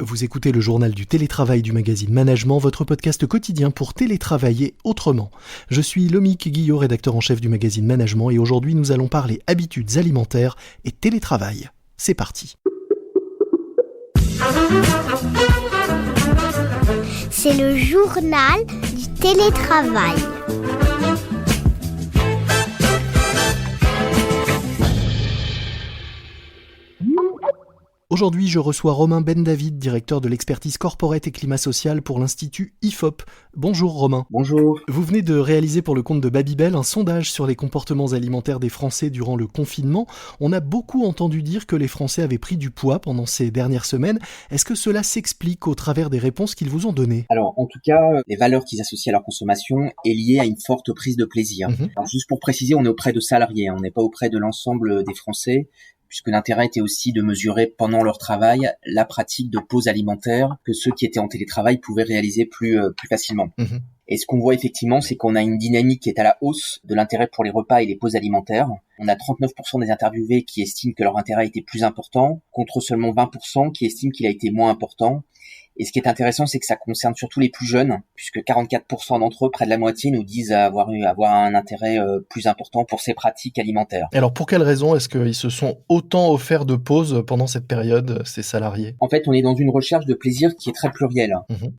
Vous écoutez le journal du télétravail du magazine Management, votre podcast quotidien pour télétravailler autrement. Je suis Lomique Guillot, rédacteur en chef du magazine Management, et aujourd'hui nous allons parler habitudes alimentaires et télétravail. C'est parti. C'est le journal du télétravail. Aujourd'hui, je reçois Romain Ben-David, directeur de l'expertise corporate et climat social pour l'Institut IFOP. Bonjour Romain. Bonjour. Vous venez de réaliser pour le compte de Babybel un sondage sur les comportements alimentaires des Français durant le confinement. On a beaucoup entendu dire que les Français avaient pris du poids pendant ces dernières semaines. Est-ce que cela s'explique au travers des réponses qu'ils vous ont données ? Alors, en tout cas, les valeurs qu'ils associent à leur consommation est liée à une forte prise de plaisir. Alors, juste pour préciser, on est auprès de salariés, on n'est pas auprès de l'ensemble des Français, puisque l'intérêt était aussi de mesurer pendant leur travail la pratique de pause alimentaire que ceux qui étaient en télétravail pouvaient réaliser plus facilement. Et ce qu'on voit effectivement, c'est qu'on a une dynamique qui est à la hausse de l'intérêt pour les repas et les pauses alimentaires. On a 39% des interviewés qui estiment que leur intérêt était plus important, contre seulement 20% qui estiment qu'il a été moins important. Et ce qui est intéressant, c'est que ça concerne surtout les plus jeunes, puisque 44% d'entre eux, près de la moitié, nous disent avoir un intérêt plus important pour ces pratiques alimentaires. Alors pour quelles raisons est-ce qu'ils se sont autant offerts de pauses pendant cette période, ces salariés ? En fait, on est dans une recherche de plaisir qui est très plurielle.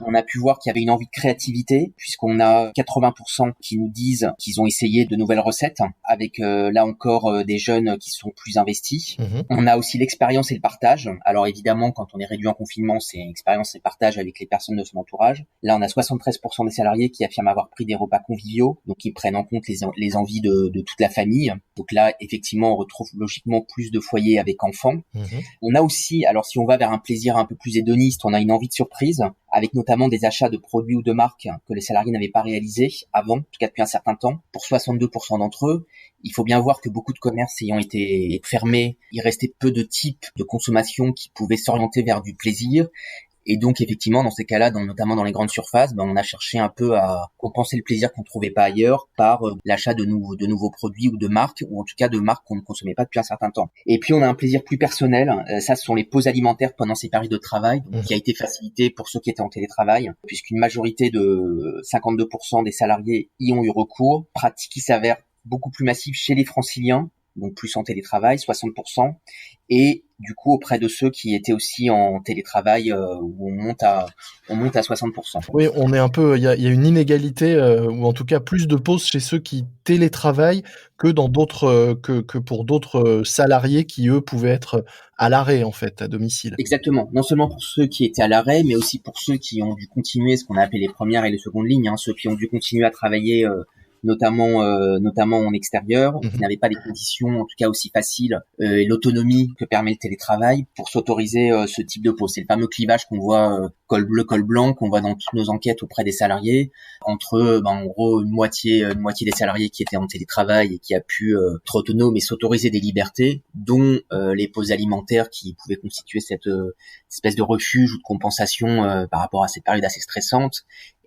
On a pu voir qu'il y avait une envie de créativité, puisqu'on a 80% qui nous disent qu'ils ont essayé de nouvelles recettes, avec là encore des jeunes qui sont plus investis. On a aussi l'expérience et le partage. Alors évidemment, quand on est réduit en confinement, c'est expérience et partage avec les personnes de son entourage. Là, on a 73% des salariés qui affirment avoir pris des repas conviviaux, donc qui prennent en compte les envies de toute la famille. Donc là, effectivement, on retrouve logiquement plus de foyers avec enfants. On a aussi, alors si on va vers un plaisir un peu plus hédoniste, on a une envie de surprise, avec notamment des achats de produits ou de marques que les salariés n'avaient pas réalisés avant, en tout cas depuis un certain temps. Pour 62% d'entre eux, il faut bien voir que beaucoup de commerces ayant été fermés, il restait peu de types de consommation qui pouvaient s'orienter vers du plaisir. Et donc effectivement, dans ces cas-là, notamment dans les grandes surfaces, on a cherché un peu à compenser le plaisir qu'on ne trouvait pas ailleurs par l'achat de nouveaux produits ou de marques, ou en tout cas de marques qu'on ne consommait pas depuis un certain temps. Et puis on a un plaisir plus personnel, ça ce sont les pauses alimentaires pendant ces périodes de travail, qui a été facilité pour ceux qui étaient en télétravail, puisqu'une majorité de 52% des salariés y ont eu recours, pratique qui s'avère beaucoup plus massive chez les franciliens, donc plus en télétravail, 60%, et du coup auprès de ceux qui étaient aussi en télétravail où on monte à 60%. Oui, on est un peu, il y a une inégalité ou en tout cas plus de pauses chez ceux qui télétravaillent que dans d'autres que pour d'autres salariés qui eux pouvaient être à l'arrêt en fait à domicile. Exactement, non seulement pour ceux qui étaient à l'arrêt, mais aussi pour ceux qui ont dû continuer ce qu'on a appelé les premières et les secondes lignes, ceux qui ont dû continuer à travailler notamment en extérieur, qui n'avaient pas les conditions en tout cas aussi faciles et l'autonomie que permet le télétravail pour s'autoriser ce type de pause. C'est le fameux clivage qu'on voit col bleu, col blanc, qu'on voit dans toutes nos enquêtes auprès des salariés, entre en gros une moitié des salariés qui étaient en télétravail et qui a pu être autonome et s'autoriser des libertés, dont les pauses alimentaires qui pouvaient constituer cette espèce de refuge ou de compensation par rapport à cette période assez stressante,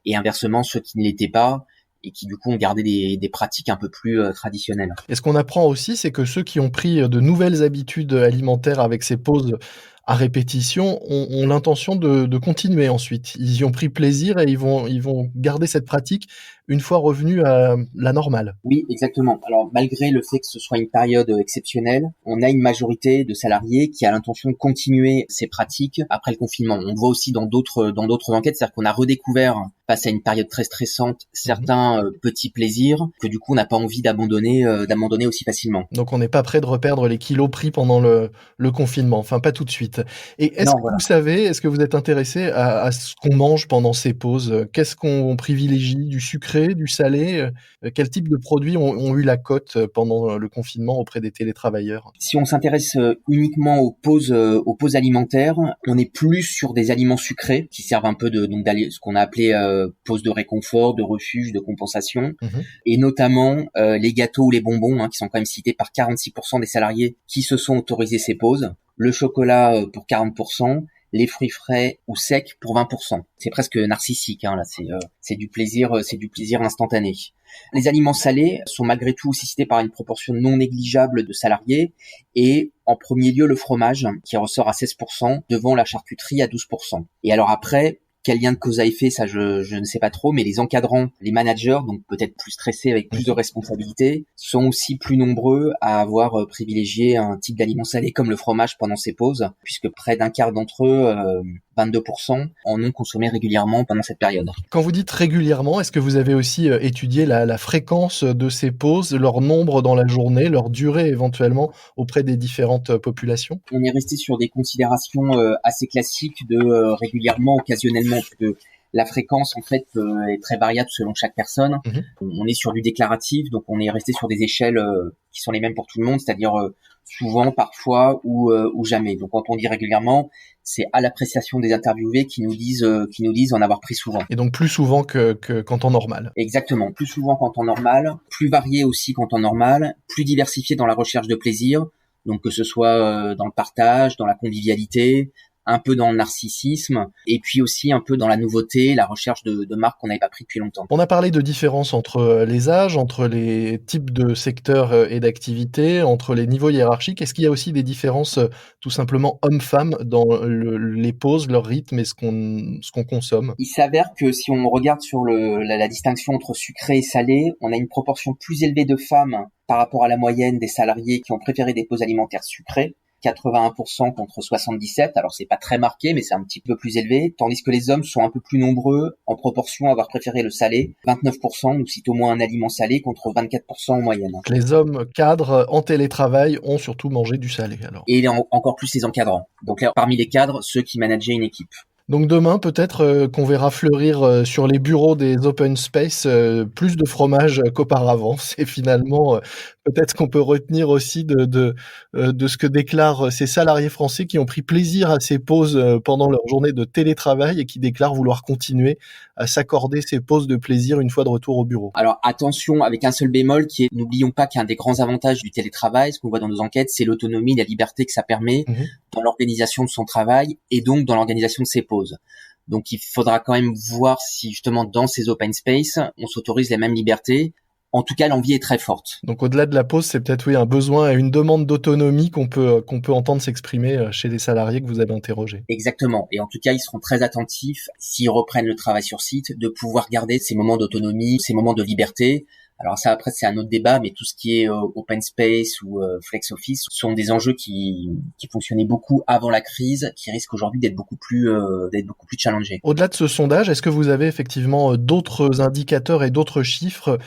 et inversement ceux qui ne l'étaient pas et qui du coup ont gardé des pratiques un peu plus traditionnelles. Et ce qu'on apprend aussi, c'est que ceux qui ont pris de nouvelles habitudes alimentaires avec ces pauses à répétition ont l'intention de continuer ensuite. Ils y ont pris plaisir et ils vont garder cette pratique une fois revenus à la normale. Oui, exactement. Alors, malgré le fait que ce soit une période exceptionnelle, on a une majorité de salariés qui a l'intention de continuer ces pratiques après le confinement. On le voit aussi dans d'autres enquêtes, c'est-à-dire qu'on a redécouvert, face à une période très stressante, certains petits plaisirs que du coup on n'a pas envie d'abandonner aussi facilement. Donc on n'est pas prêt de reperdre les kilos pris pendant le confinement, enfin pas tout de suite. Et vous savez, est-ce que vous êtes intéressé à ce qu'on mange pendant ces pauses ? Qu'est-ce qu'on privilégie ? Du sucré, du salé ? Quel type de produits ont eu la cote pendant le confinement auprès des télétravailleurs ? Si on s'intéresse uniquement aux pauses alimentaires, on est plus sur des aliments sucrés qui servent un peu ce qu'on a appelé pause de réconfort, de refuge, de compensation, et notamment les gâteaux ou les bonbons qui sont quand même cités par 46% des salariés qui se sont autorisés ces pauses, le chocolat pour 40%, les fruits frais ou secs pour 20%. C'est presque narcissique, là, c'est du plaisir instantané. Les aliments salés sont malgré tout aussi cités par une proportion non négligeable de salariés, et En premier lieu, le fromage, qui ressort à 16%, devant la charcuterie à 12%. Et alors après, quel lien de cause à effet, ça je ne sais pas trop, mais les encadrants, les managers, donc peut-être plus stressés avec plus de responsabilités, sont aussi plus nombreux à avoir privilégié un type d'aliment salé comme le fromage pendant ces pauses, puisque près d'un quart d'entre eux, 22%, en ont consommé régulièrement pendant cette période. Quand vous dites régulièrement, est-ce que vous avez aussi étudié la fréquence de ces pauses, leur nombre dans la journée, leur durée éventuellement auprès des différentes populations ? On est resté sur des considérations assez classiques de régulièrement, occasionnellement, parce que la fréquence en fait est très variable selon chaque personne. On est sur du déclaratif, donc on est resté sur des échelles qui sont les mêmes pour tout le monde, c'est-à-dire souvent, parfois ou jamais. Donc quand on dit régulièrement, c'est à l'appréciation des interviewés qui nous disent en avoir pris souvent. Et donc plus souvent que qu'en temps normal. Exactement, plus souvent qu'en temps normal, plus varié aussi qu'en temps normal, plus diversifié dans la recherche de plaisir, donc que ce soit dans le partage, dans la convivialité, un peu dans le narcissisme, et puis aussi un peu dans la nouveauté, la recherche de marques qu'on n'avait pas pris depuis longtemps. On a parlé de différences entre les âges, entre les types de secteurs et d'activités, entre les niveaux hiérarchiques. Est-ce qu'il y a aussi des différences tout simplement hommes-femmes dans les pauses, leur rythme et ce qu'on consomme ? Il s'avère que si on regarde sur la distinction entre sucré et salé, on a une proportion plus élevée de femmes par rapport à la moyenne des salariés qui ont préféré des pauses alimentaires sucrées. 81% contre 77%, alors c'est pas très marqué, mais c'est un petit peu plus élevé, tandis que les hommes sont un peu plus nombreux en proportion à avoir préféré le salé. 29% nous citent au moins un aliment salé contre 24% en moyenne. Les hommes cadres en télétravail ont surtout mangé du salé, alors. Et encore plus les encadrants. Donc là, parmi les cadres, ceux qui manageaient une équipe. Donc demain, peut-être qu'on verra fleurir sur les bureaux des open space plus de fromage qu'auparavant. C'est finalement peut-être qu'on peut retenir aussi de ce que déclarent ces salariés français qui ont pris plaisir à ces pauses pendant leur journée de télétravail et qui déclarent vouloir continuer à s'accorder ces pauses de plaisir une fois de retour au bureau. Alors attention, avec un seul bémol qui est, n'oublions pas qu'un des grands avantages du télétravail, ce qu'on voit dans nos enquêtes, c'est l'autonomie, la liberté que ça permet dans l'organisation de son travail et donc dans l'organisation de ses pauses. Donc il faudra quand même voir si justement dans ces open space, on s'autorise les mêmes libertés. En tout cas, l'envie est très forte. Donc au-delà de la pause, c'est peut-être un besoin et une demande d'autonomie qu'on peut entendre s'exprimer chez les salariés que vous avez interrogés. Exactement. Et en tout cas, ils seront très attentifs, s'ils reprennent le travail sur site, de pouvoir garder ces moments d'autonomie, ces moments de liberté. Alors ça, après, c'est un autre débat, mais tout ce qui est open space ou flex office sont des enjeux qui fonctionnaient beaucoup avant la crise, qui risquent aujourd'hui d'être beaucoup plus challengés. Au-delà de ce sondage, est-ce que vous avez effectivement d'autres indicateurs et d'autres chiffres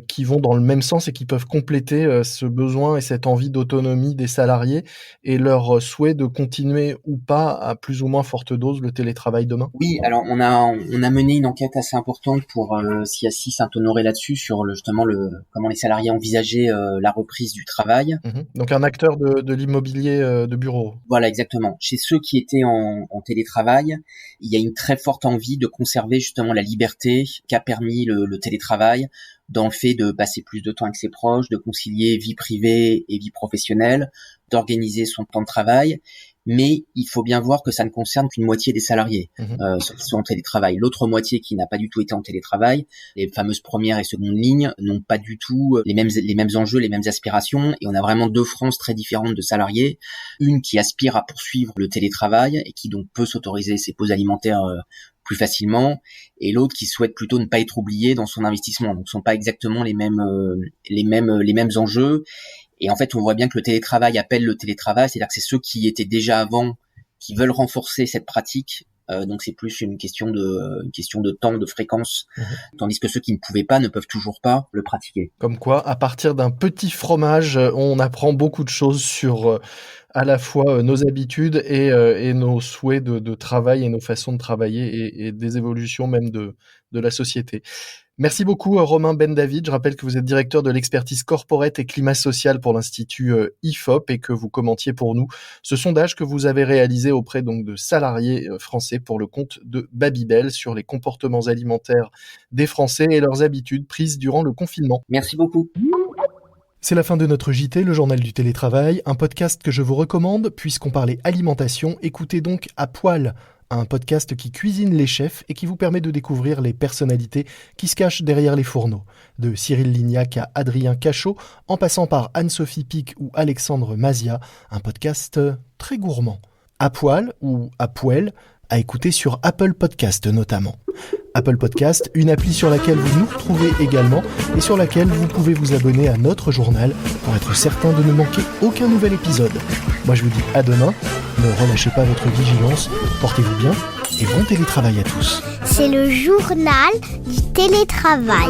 qui vont dans le même sens et qui peuvent compléter ce besoin et cette envie d'autonomie des salariés et leur souhait de continuer ou pas à plus ou moins forte dose le télétravail demain ? Oui, alors on a mené une enquête assez importante pour CIACI Saint-Honoré là-dessus sur comment les salariés envisageaient la reprise du travail. Donc un acteur de l'immobilier de bureau. Voilà, exactement. Chez ceux qui étaient en télétravail, il y a une très forte envie de conserver justement la liberté qu'a permis le télétravail dans le fait de passer plus de temps avec ses proches, de concilier vie privée et vie professionnelle, d'organiser son temps de travail. Mais il faut bien voir que ça ne concerne qu'une moitié des salariés, ceux qui sont en télétravail. L'autre moitié qui n'a pas du tout été en télétravail, les fameuses premières et secondes lignes, n'ont pas du tout les mêmes enjeux, les mêmes aspirations. Et on a vraiment deux franges très différentes de salariés. Une qui aspire à poursuivre le télétravail et qui donc peut s'autoriser ses pauses alimentaires plus facilement, et l'autre qui souhaite plutôt ne pas être oublié dans son investissement. Donc, ce sont pas exactement les mêmes enjeux. Et en fait, on voit bien que le télétravail appelle le télétravail, c'est-à-dire que c'est ceux qui étaient déjà avant, qui veulent renforcer cette pratique. Donc c'est plus une question de temps, de fréquence, tandis que ceux qui ne pouvaient pas ne peuvent toujours pas le pratiquer. Comme quoi, à partir d'un petit fromage, on apprend beaucoup de choses sur à la fois nos habitudes et nos souhaits de travail et nos façons de travailler et des évolutions même de la société. Merci beaucoup Romain Ben-David. Je rappelle que vous êtes directeur de l'expertise corporate et climat social pour l'Institut IFOP et que vous commentiez pour nous ce sondage que vous avez réalisé auprès donc de salariés français pour le compte de Babybel sur les comportements alimentaires des Français et leurs habitudes prises durant le confinement. Merci beaucoup. C'est la fin de notre JT, le journal du télétravail, un podcast que je vous recommande puisqu'on parlait alimentation. Écoutez donc À Poil, un podcast qui cuisine les chefs et qui vous permet de découvrir les personnalités qui se cachent derrière les fourneaux. De Cyril Lignac à Adrien Cachot, en passant par Anne-Sophie Pic ou Alexandre Mazia, un podcast très gourmand. À poil ou à poêle, à écouter sur Apple Podcast notamment. Apple Podcast, une appli sur laquelle vous nous retrouvez également et sur laquelle vous pouvez vous abonner à notre journal pour être certain de ne manquer aucun nouvel épisode. Moi je vous dis à demain, ne relâchez pas votre vigilance, portez-vous bien et bon télétravail à tous. C'est le journal du télétravail.